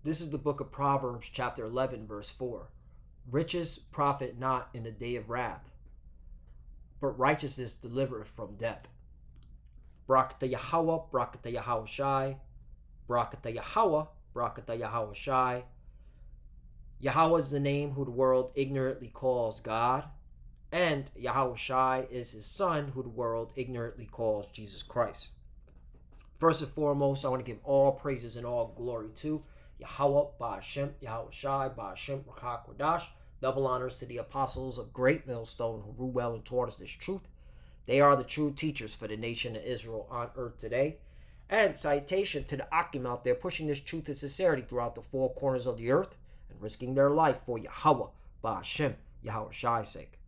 This is the book of Proverbs, chapter 11, verse 4. Riches profit not in the day of wrath, but righteousness delivereth from death. Barakatah Yahweh, Barakatah Yahweh Shai, Barakatah Yahweh, Barakatah Yahweh Shai. Yahweh is the name who the world ignorantly calls God, and Yahweh Shai is his son who the world ignorantly calls Jesus Christ. First and foremost, I want to give all praises and all glory to Yahweh, Ba'ashem, Yahweh Shai, Ba'ashem, Rakah Kodash. Double honors to the apostles of Great Millstone who ruled well and taught us this truth. They are the true teachers for the nation of Israel on earth today. And citation to the Akim out there pushing this truth and sincerity throughout the four corners of the earth and risking their life for Yahweh, Ba'ashem, Yahweh Shai's sake.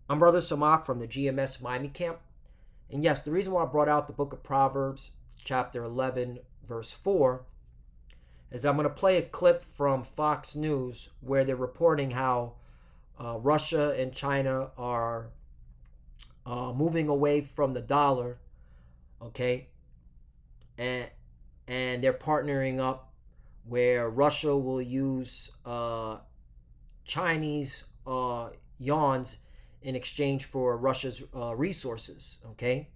I'm Brother Samak from the GMS Miami camp. And yes, the reason why I brought out the book of Proverbs, chapter 11, verse 4, is I'm going to play a clip from Fox News where they're reporting how Russia and China are moving away from the dollar, okay, and they're partnering up where Russia will use Chinese yuans in exchange for Russia's resources, okay.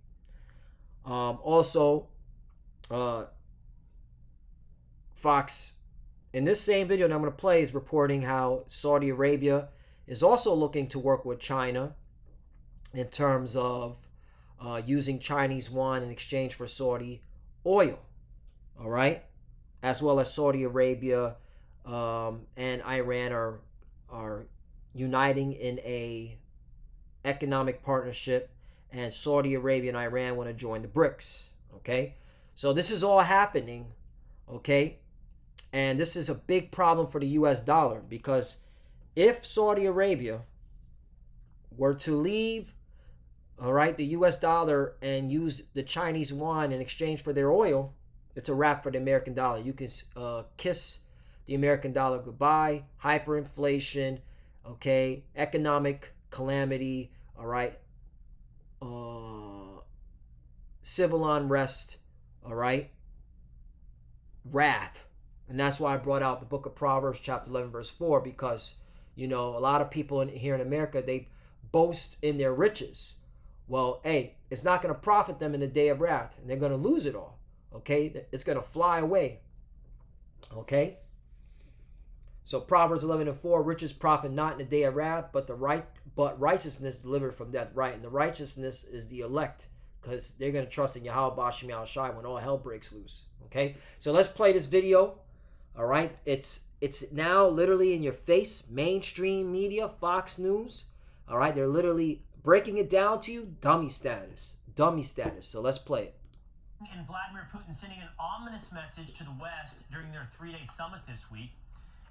Also, Fox, in this same video that I'm going to play, is reporting how Saudi Arabia is also looking to work with China in terms of using Chinese yuan in exchange for Saudi oil, all right? As well as Saudi Arabia and Iran are uniting in a economic partnership, and Saudi Arabia and Iran want to join the BRICS, okay? So this is all happening, okay? And this is a big problem for the US dollar, because if Saudi Arabia were to leave, all right, the US dollar and use the Chinese yuan in exchange for their oil, it's a wrap for the American dollar. You can kiss the American dollar goodbye. Hyperinflation, okay, economic calamity, all right, civil unrest, all right, wrath. And that's why I brought out the book of Proverbs, chapter 11, verse 4, because, you know, a lot of people here in America, they boast in their riches. Well, hey, it's not going to profit them in the day of wrath, and they're going to lose it all, okay? It's going to fly away, okay? So Proverbs 11 and 4, riches profit not in the day of wrath, but righteousness delivered from death, right? And the righteousness is the elect, because they're going to trust in Yahweh, Ba'ashem, Yahweh Shai when all hell breaks loose, okay? So let's play this video, all right? It's now literally in your face, mainstream media, Fox News, all right? They're literally breaking it down to you, dummy status. So let's play it. And Vladimir Putin sending an ominous message to the West during their three-day summit this week.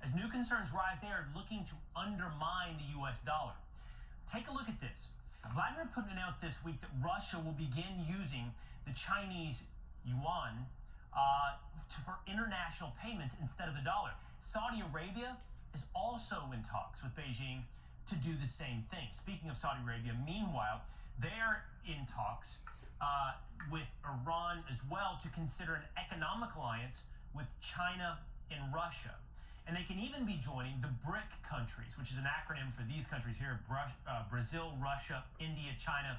As new concerns rise, they are looking to undermine the U.S. dollar. Take a look at this. Vladimir Putin announced this week that Russia will begin using the Chinese yuan for international payments instead of the dollar. Saudi Arabia is also in talks with Beijing to do the same thing. Speaking of Saudi Arabia, meanwhile, they're in talks with Iran as well to consider an economic alliance with China and Russia. And they can even be joining the BRIC countries, which is an acronym for these countries here: Brazil, Russia, India, China,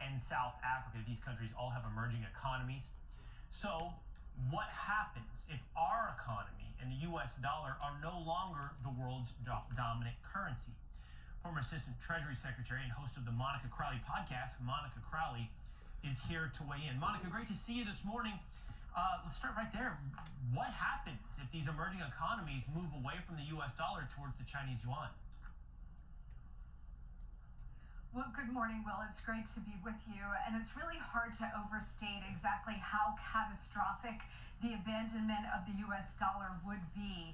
and South Africa. These countries all have emerging economies. So what happens if our economy and the U.S. dollar are no longer the world's dominant currency? Former Assistant Treasury Secretary and host of the Monica Crowley podcast, Monica Crowley, is here to weigh in. Monica, great to see you this morning. Let's start right there. What happens if these emerging economies move away from the U.S. dollar towards the Chinese yuan? Well, good morning, Will. It's great to be with you. And it's really hard to overstate exactly how catastrophic the abandonment of the U.S. dollar would be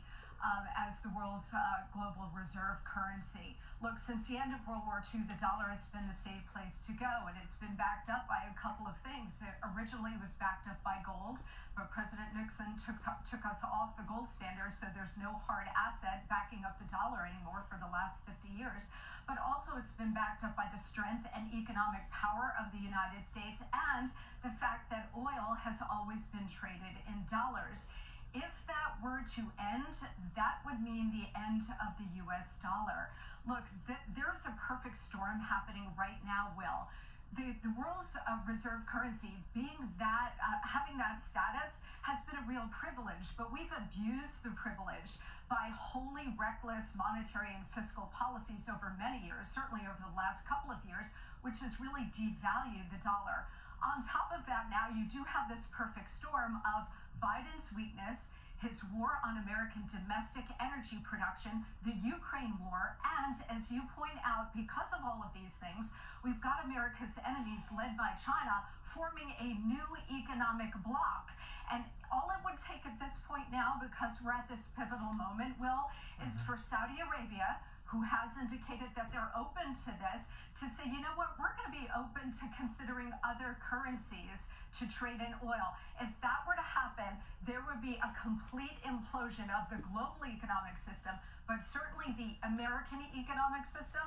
as the world's global reserve currency. Look, since the end of World War II, the dollar has been the safe place to go, and it's been backed up by a couple of things. It originally was backed up by gold, but President Nixon took us off the gold standard, so there's no hard asset backing up the dollar anymore for the last 50 years. But also it's been backed up by the strength and economic power of the United States and the fact that oil has always been traded in dollars. If that were to end, that would mean the end of the US dollar. Look, there's a perfect storm happening right now, Will. The world's reserve currency being that, having that status has been a real privilege, but we've abused the privilege by wholly reckless monetary and fiscal policies over many years, certainly over the last couple of years, which has really devalued the dollar. On top of that, now you do have this perfect storm of Biden's weakness, his war on American domestic energy production, the Ukraine war, and as you point out, because of all of these things, we've got America's enemies led by China forming a new economic bloc. And all it would take at this point now, because we're at this pivotal moment, Will, is for Saudi Arabia, who has indicated that they're open to this, to say, you know what, we're going to be open to considering other currencies to trade in oil. If that were to happen, there would be a complete implosion of the global economic system, but certainly the American economic system.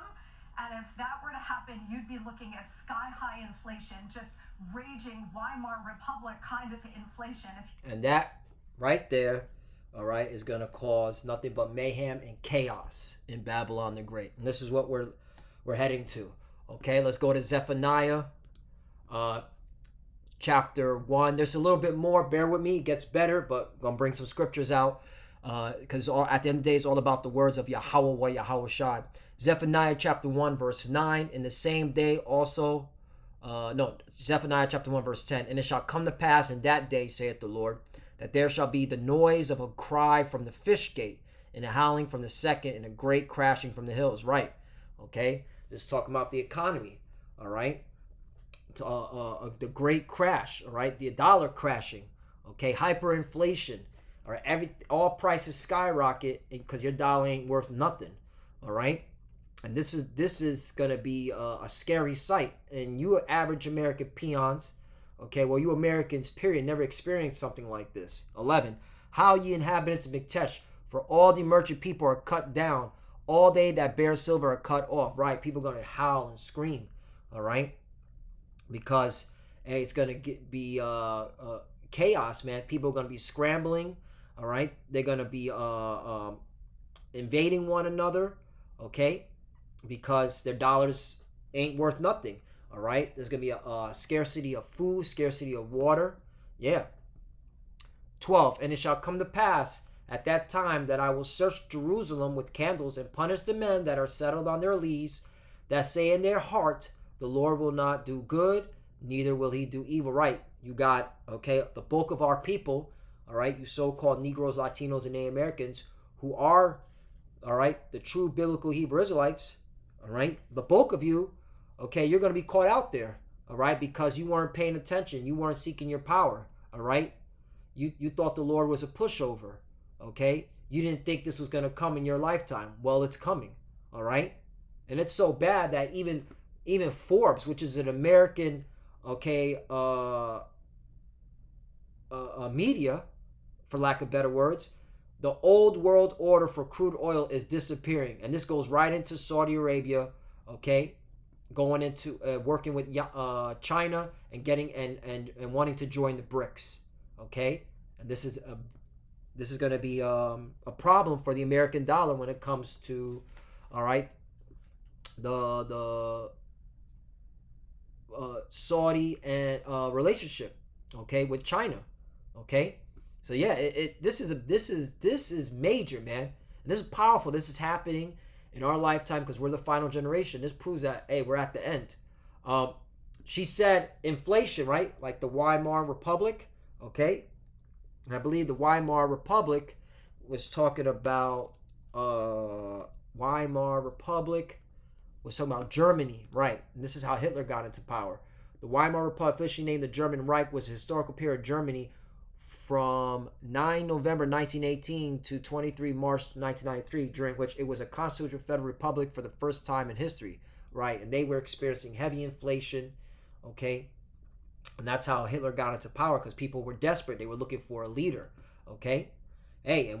And if that were to happen, you'd be looking at sky-high inflation, just raging Weimar Republic kind of inflation. And that right there, all right, is going to cause nothing but mayhem and chaos in Babylon the Great. And this is what we're heading to. Okay, let's go to Zephaniah chapter 1. There's a little bit more. Bear with me. It gets better, but I'm going to bring some scriptures out because at the end of the day, it's all about the words of Yahweh wa Yahweh Shai. Zephaniah chapter 1, verse 9. In the same day also, Zephaniah chapter 1, verse 10. And it shall come to pass in that day, saith the Lord, that there shall be the noise of a cry from the fish gate, and a howling from the second, and a great crashing from the hills. Right. Okay. This is talking about the economy. All right. The great crash. All right. The dollar crashing. Okay. Hyperinflation. All right. All prices skyrocket because your dollar ain't worth nothing. All right. And this is going to be a scary sight. And you average American peons, okay, well, you Americans, period, never experienced something like this. 11, how ye inhabitants of Miktesh, for all the merchant people are cut down, all they that bear silver are cut off. Right, people are going to howl and scream, all right, because hey, it's going to be chaos, man. People are going to be scrambling, all right, they're going to be invading one another, okay, because their dollars ain't worth nothing. All right, there's going to be a scarcity of food, scarcity of water. Yeah. 12, and it shall come to pass at that time that I will search Jerusalem with candles and punish the men that are settled on their lees, that say in their heart, the Lord will not do good, neither will he do evil. Right, you got, okay, the bulk of our people, all right, you so-called Negroes, Latinos, and Native Americans who are, all right, the true biblical Hebrew Israelites, all right, the bulk of you, okay, you're going to be caught out there, all right, because you weren't paying attention. You weren't seeking your power, all right? You thought the Lord was a pushover, okay? You didn't think this was going to come in your lifetime. Well, it's coming, all right? And it's so bad that even Forbes, which is an American, okay, media, for lack of better words, the old world order for crude oil is disappearing. And this goes right into Saudi Arabia, okay? Going into working with China and getting and wanting to join the BRICS, okay? And this is going to be a problem for the American dollar when it comes to, all right, the Saudi and relationship, okay, with China, okay? So yeah, this is major, man. And this is powerful. This is happening in our lifetime because we're the final generation. This proves that, hey, we're at the end. She said inflation, right? Like the Weimar Republic, okay? And I believe the Weimar Republic was talking about, Weimar Republic was talking about Germany, right? And this is how Hitler got into power. The Weimar Republic, officially named the German Reich, was a historical period of Germany from 9 November 1918 to 23 March 1993, during which it was a constitutional federal republic for the first time in history, right? And they were experiencing heavy inflation, okay? And that's how Hitler got into power, because people were desperate. They were looking for a leader, okay? Hey,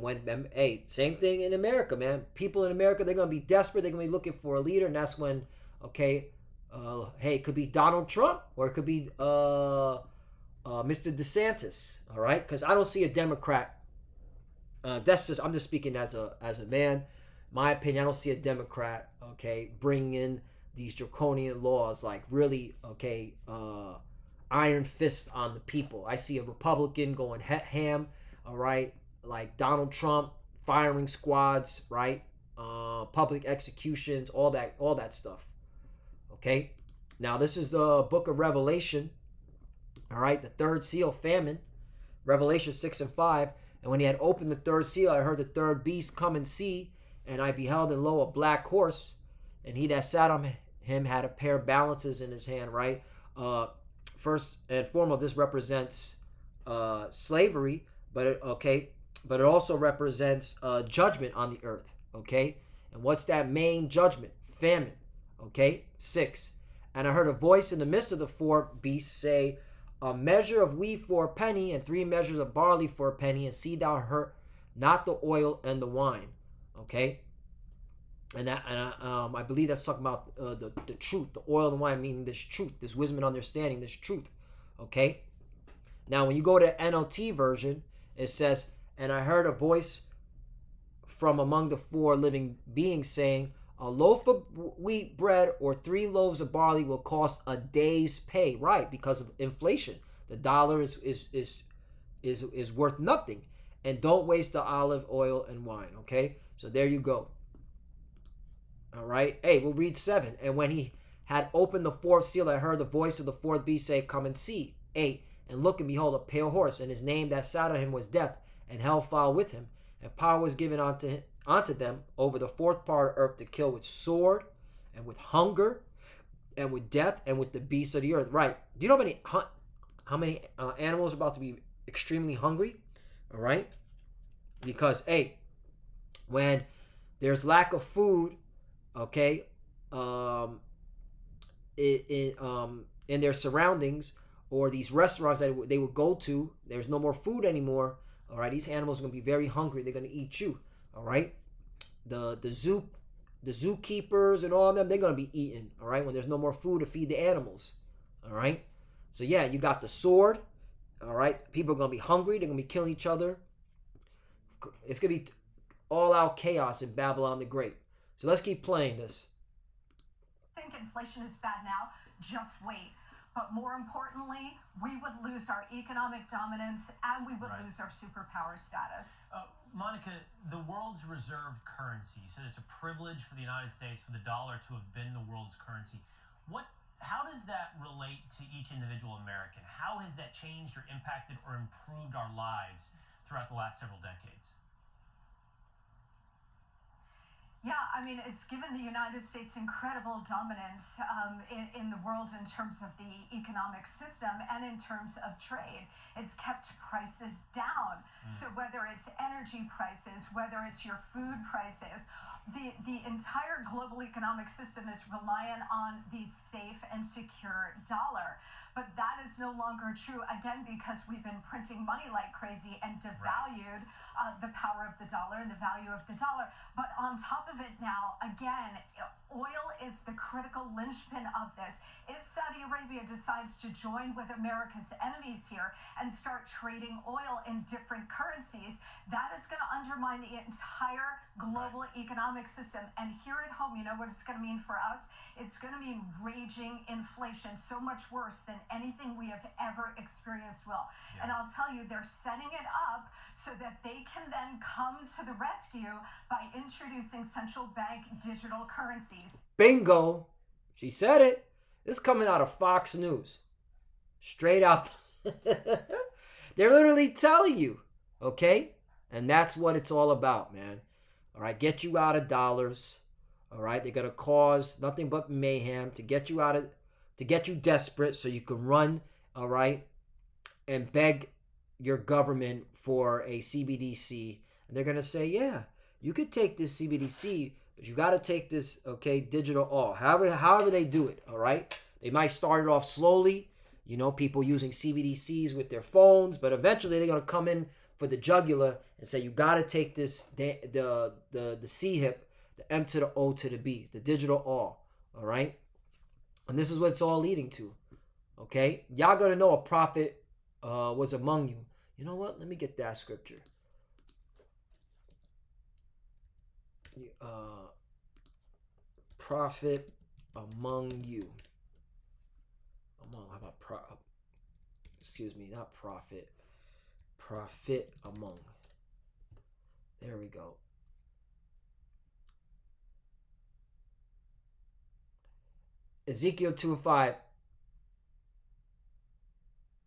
same thing in America, man. People in America, they're going to be desperate. They're going to be looking for a leader, and that's when, okay, it could be Donald Trump, or it could be Mr. DeSantis, all right? Because I don't see a Democrat I'm just speaking as a man. My opinion, I don't see a Democrat, okay, bringing in these draconian laws like really, okay, iron fist on the people. I see a Republican going ham, all right, like Donald Trump firing squads, right, public executions, all that stuff. Okay, now this is the book of Revelation, all right, the third seal, famine, Revelation 6:5. And when he had opened the third seal, I heard the third beast come and see, and I beheld, and lo, a black horse, and he that sat on him had a pair of balances in his hand, right? First and foremost, this represents slavery, but it also represents judgment on the earth, okay? And what's that main judgment? Famine, okay? 6. And I heard a voice in the midst of the four beasts say, a measure of wheat for a penny, and 3 measures of barley for a penny, and see thou hurt not the oil and the wine. Okay, and I believe that's talking about the truth, the oil and the wine, meaning this truth, this wisdom and understanding, this truth. Okay, now when you go to NLT version, it says, and I heard a voice from among the 4 living beings saying, a loaf of wheat bread or 3 loaves of barley will cost a day's pay, right? Because of inflation, the dollar is worth nothing. And don't waste the olive oil and wine. Okay, so there you go. All right. Hey, we'll read 7. And when he had opened the 4th seal, I heard the voice of the 4th beast say, come and see. 8. And look, and behold, a pale horse, and his name that sat on him was Death, and hell followed with him, and power was given unto them over the 4th part of earth to kill with sword, and with hunger, and with death, and with the beasts of the earth. Right. Do you know how many animals are about to be extremely hungry? All right. Because, hey, when there's lack of food, okay, in their surroundings, or these restaurants that they would go to, there's no more food anymore. All right, these animals are going to be very hungry. They're going to eat you. All right, the zookeepers and all of them, they're going to be eaten. All right, when there's no more food to feed the animals. All right, so yeah, you got the sword. All right, people are going to be hungry. They're going to be killing each other. It's going to be all out chaos in Babylon the Great. So let's keep playing this. I think inflation is bad now. Just wait. But more importantly, we would lose our economic dominance and we would lose our superpower status. Monica, the world's reserve currency, so it's a privilege for the United States for the dollar to have been the world's currency. How does that relate to each individual American? How has that changed or impacted or improved our lives throughout the last several decades? Yeah, I mean, it's given the United States incredible dominance in the world in terms of the economic system and in terms of trade. It's kept prices down. So whether it's energy prices, whether it's your food prices, the entire global economic system is reliant on the safe and secure dollar. But that is no longer true, again, because we've been printing money like crazy and devalued the power of the dollar and the value of the dollar. But on top of it now, again, oil is the critical linchpin of this. If Saudi Arabia decides to join with America's enemies here and start trading oil in different currencies, that is going to undermine the entire global economic system. And here at home, you know what it's going to mean for us? It's going to mean raging inflation, so much worse than anything we have ever experienced, Will. Yeah. And I'll tell you, they're setting it up so that they can then come to the rescue by introducing central bank digital currencies. Bingo! She said it. This is coming out of Fox News. Straight out. They're literally telling you, okay? And that's what it's all about, man. All right, get you out of dollars. All right, they're gonna cause nothing but mayhem to get you desperate so you can run, all right, and beg your government for a CBDC. And they're gonna say, yeah, you could take this CBDC, but you got to take this, okay, digital all. However they do it, all right. They might start it off slowly, you know, people using CBDCs with their phones, but eventually they're gonna come in for the jugular and say you got to take this the C-HIP, the M to the O to the B, the digital all right? And this is what it's all leading to, okay? Y'all gonna know a prophet was among you. You know what? Let me get that scripture. Prophet among you. Among, how about not prophet. Prophet among. There we go. Ezekiel 2:5.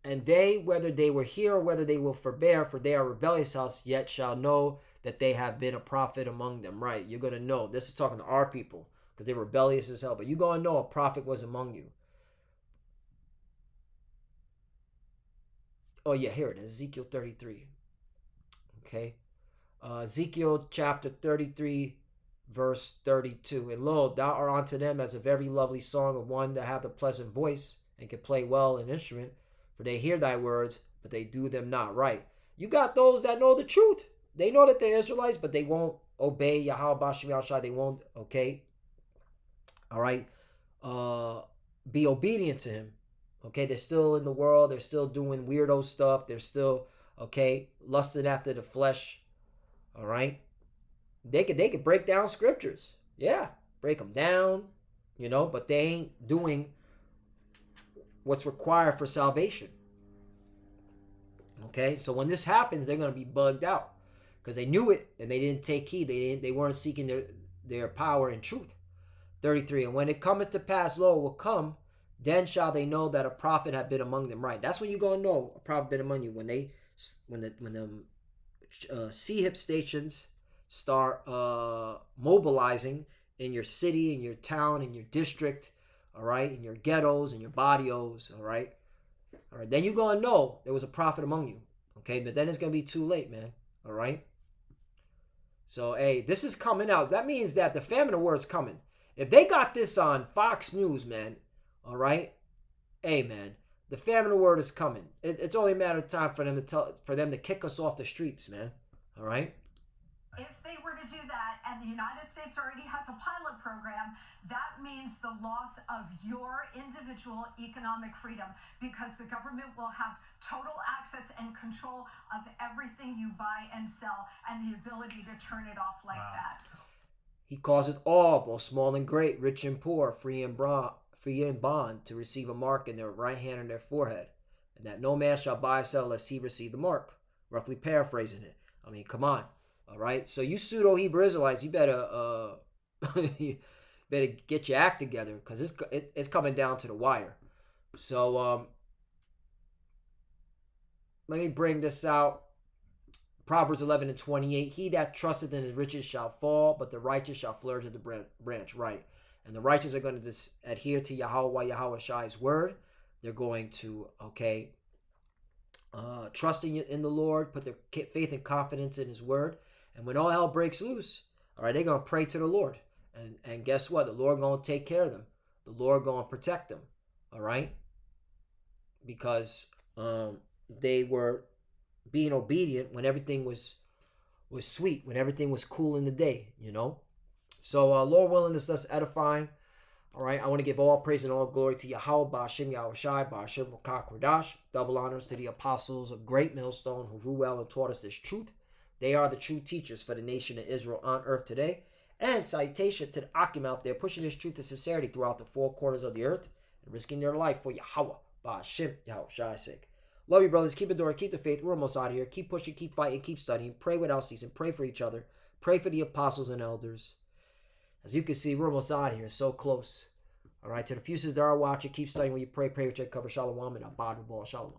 And they, whether they were here or whether they will forbear, for they are rebellious house, yet shall know that they have been a prophet among them. Right, you're going to know. This is talking to our people, because they're rebellious as hell. But you're going to know a prophet was among you. Oh, yeah, here it is. Ezekiel 33. Okay. Ezekiel chapter 33, verse 32. And lo, thou art unto them as a very lovely song of one that hath a pleasant voice and can play well an instrument. For they hear thy words, but they do them not right. You got those that know the truth. They know that they're Israelites, but they won't obey Yahweh Bashim Yahushai. They won't, okay? All right? Be obedient to him. Okay? They're still in the world. They're still doing weirdo stuff. They're still, okay, lusting after the flesh. All right? They could break down scriptures. Yeah, break them down, but they ain't doing what's required for salvation. Okay, so when this happens, they're going to be bugged out because they knew it and they didn't take heed. They weren't seeking their power in truth. 33. And when it cometh to pass, lo, it will come, then shall they know that a prophet had been among them. Right, that's when you're going to know a prophet been among you. When the CHIP stations start mobilizing in your city, in your town, in your district. All right, in your ghettos, in your barrios, all right? All right, then you're going to know there was a prophet among you, okay? But then it's going to be too late, man, all right? So, hey, this is coming out. That means that the famine of word's coming. If they got this on Fox News, man, all right? Hey, man, the famine of word is coming. It's only a matter of time for them to kick us off the streets, man, all right? If they were to do that, and the United States already has a pilot program, that means the loss of your individual economic freedom, because the government will have total access and control of everything you buy and sell, and the ability to turn it off like that. He calls it all, both small and great, rich and poor, free and bond, to receive a mark in their right hand and their forehead, and that no man shall buy or sell lest he receive the mark. Roughly paraphrasing it. I mean, come on. All right, so you pseudo-Hebrew Israelites, you better get your act together, because it's coming down to the wire. So let me bring this out. Proverbs 11:28. He that trusteth in his riches shall fall, but the righteous shall flourish as the branch. Right, and the righteous are going to adhere to Yahweh Shai's word. They're going to trusting in the Lord, put their faith and confidence in his word. And when all hell breaks loose, all right, they're going to pray to the Lord. And guess what? The Lord going to take care of them. The Lord going to protect them. All right? Because they were being obedient when everything was sweet, when everything was cool in the day, So Lord willing, this is edifying. All right, I want to give all praise and all glory to Yahweh, Ba'ashem Yahushai, Ba'ashem Wakah Kodash. Double honors to the apostles of Great Millstone who rule well and taught us this truth. They are the true teachers for the nation of Israel on earth today. And salutation to the Akim out there pushing this truth and sincerity throughout the four corners of the earth and risking their life for Yahweh, Ba'ashem Yahushai's sake. Love you, brothers. Keep adoring, keep the faith. We're almost out of here. Keep pushing, keep fighting, keep studying. Pray without ceasing. Pray for each other. Pray for the apostles and elders. As you can see, we're almost out of here. So close. All right, to the fuses that are watching, keep studying when you pray. Pray with your cover. Shalom and abad with all. Shalom.